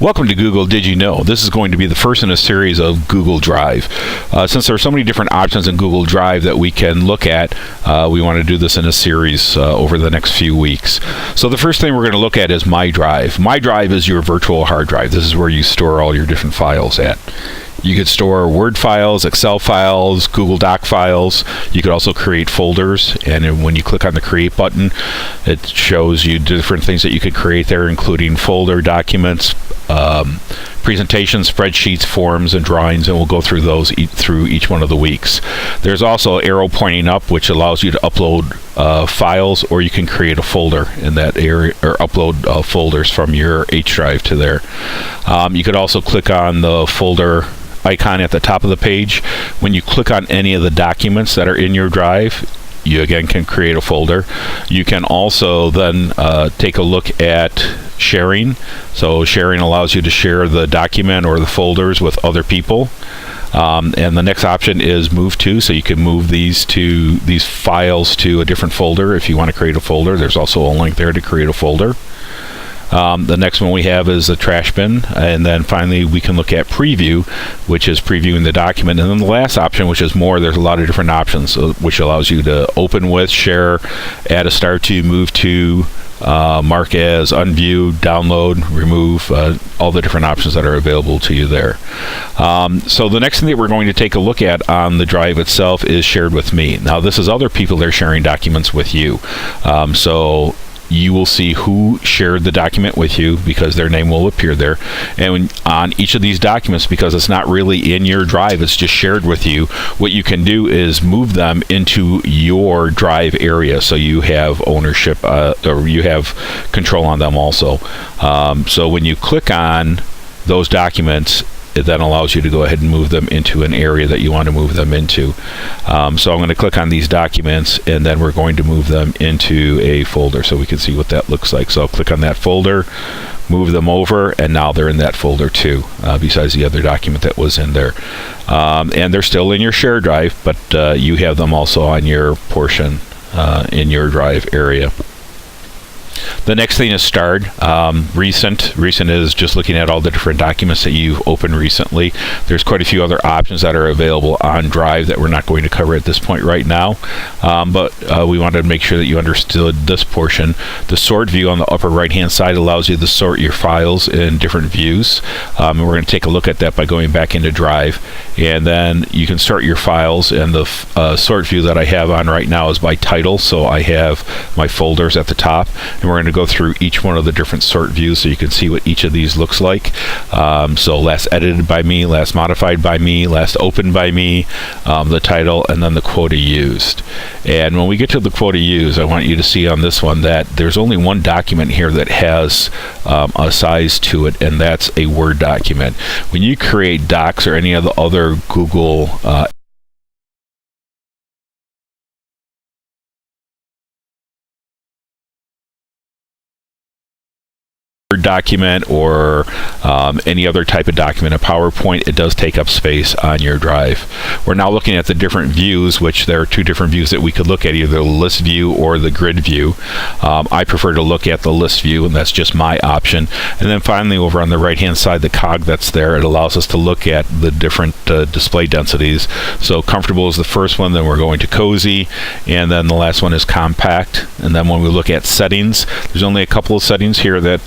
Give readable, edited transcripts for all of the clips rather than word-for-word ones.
Welcome to Google Did You Know? This is going to be the first in a series of Google Drive. Since there are so many different options in Google Drive that we can look at, we want to do this in a series over the next few weeks. So the first thing we're going to look at is My Drive. My Drive is your virtual hard drive. This is where you store all your different files at. You could store Word files, Excel files, Google Doc files. You could also create folders, and then when you click on the Create button, it shows you different things that you could create there, including folder documents, presentations, spreadsheets, forms, and drawings, and we'll go through those through each one of the weeks. There's also an arrow pointing up, which allows you to upload files, or you can create a folder in that area, or upload folders from your H drive to there. You could also click on the folder icon at the top of the page. When you click on any of the documents that are in your drive, you again can create a folder. You can also then take a look at sharing. So sharing allows you to share the document or the folders with other people. And the next option is move to, so you can move these files to a different folder if you want to create a folder. There's also a link there to create a folder. The next one we have is the trash bin, and then finally we can look at preview, which is previewing the document, and then the last option, which is more. There's a lot of different options, which allows you to open with, share, add a star to, move to, mark as, unview, download, remove, all the different options that are available to you there. So the next thing that we're going to take a look at on the drive itself is Shared with Me. Now this is other people that are sharing documents with you. So you will see who shared the document with you because their name will appear there. And on each of these documents, because it's not really in your drive, it's just shared with you, what you can do is move them into your drive area, so you have ownership, or you have control on them also. So when you click on those documents, it then allows you to go ahead and move them into an area that you want to move them into. So I'm going to click on these documents, and then we're going to move them into a folder so we can see what that looks like. So I'll click on that folder, move them over, and now they're in that folder too, besides the other document that was in there. And they're still in your share drive, but you have them also on your portion in your drive area. The next thing is Starred. Recent. Recent is just looking at all the different documents that you've opened recently. There's quite a few other options that are available on Drive that we're not going to cover at this point right now. But we wanted to make sure that you understood this portion. The sort view on the upper right hand side allows you to sort your files in different views. And we're going to take a look at that by going back into Drive. And then you can sort your files, and the sort view that I have on right now is by title. So I have my folders at the top, and we're going to go through each one of the different sort views so you can see what each of these looks like. So last edited by me, last modified by me, last opened by me, the title, and then the quota used. And when we get to the quota used, I want you to see on this one that there's only one document here that has a size to it, and that's a Word document. When you create docs or any of the other Google document or any other type of document, a PowerPoint, it does take up space on your drive. We're now looking at the different views, which there are two different views that we could look at, either the list view or the grid view. I prefer to look at the list view, and that's just my option. And then finally, over on the right hand side, the cog that's there, it allows us to look at the different display densities. So comfortable is the first one, then we're going to cozy, and then the last one is compact. And then when we look at settings, there's only a couple of settings here that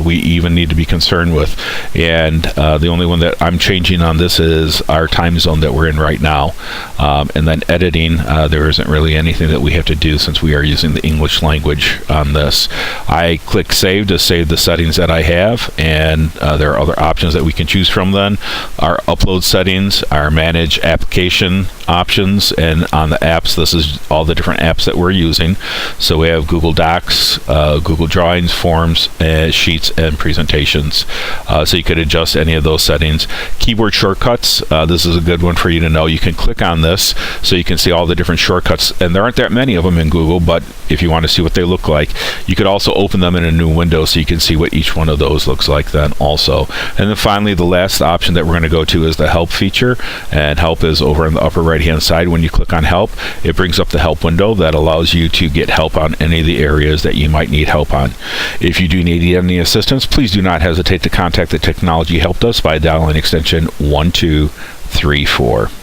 we even need to be concerned with, and the only one that I'm changing on this is our time zone that we're in right now. And then editing, there isn't really anything that we have to do since we are using the English language on this. I click save to save the settings that I have, and there are other options that we can choose from then. Our upload settings, our manage application options, and on the apps, this is all the different apps that we're using. So we have Google Docs, Google Drawings, Forms, Sheets, and Presentations. So you could adjust any of those settings. Keyboard shortcuts, this is a good one for you to know. You can click on this so you can see all the different shortcuts, and there aren't that many of them in Google, but if you want to see what they look like, you could also open them in a new window so you can see what each one of those looks like then also. And then finally, the last option that we're going to go to is the help feature, and help is over in the upper right right-hand side, when you click on Help, it brings up the Help window that allows you to get help on any of the areas that you might need help on. If you do need any assistance, please do not hesitate to contact the Technology Help Desk by dialing extension 1234.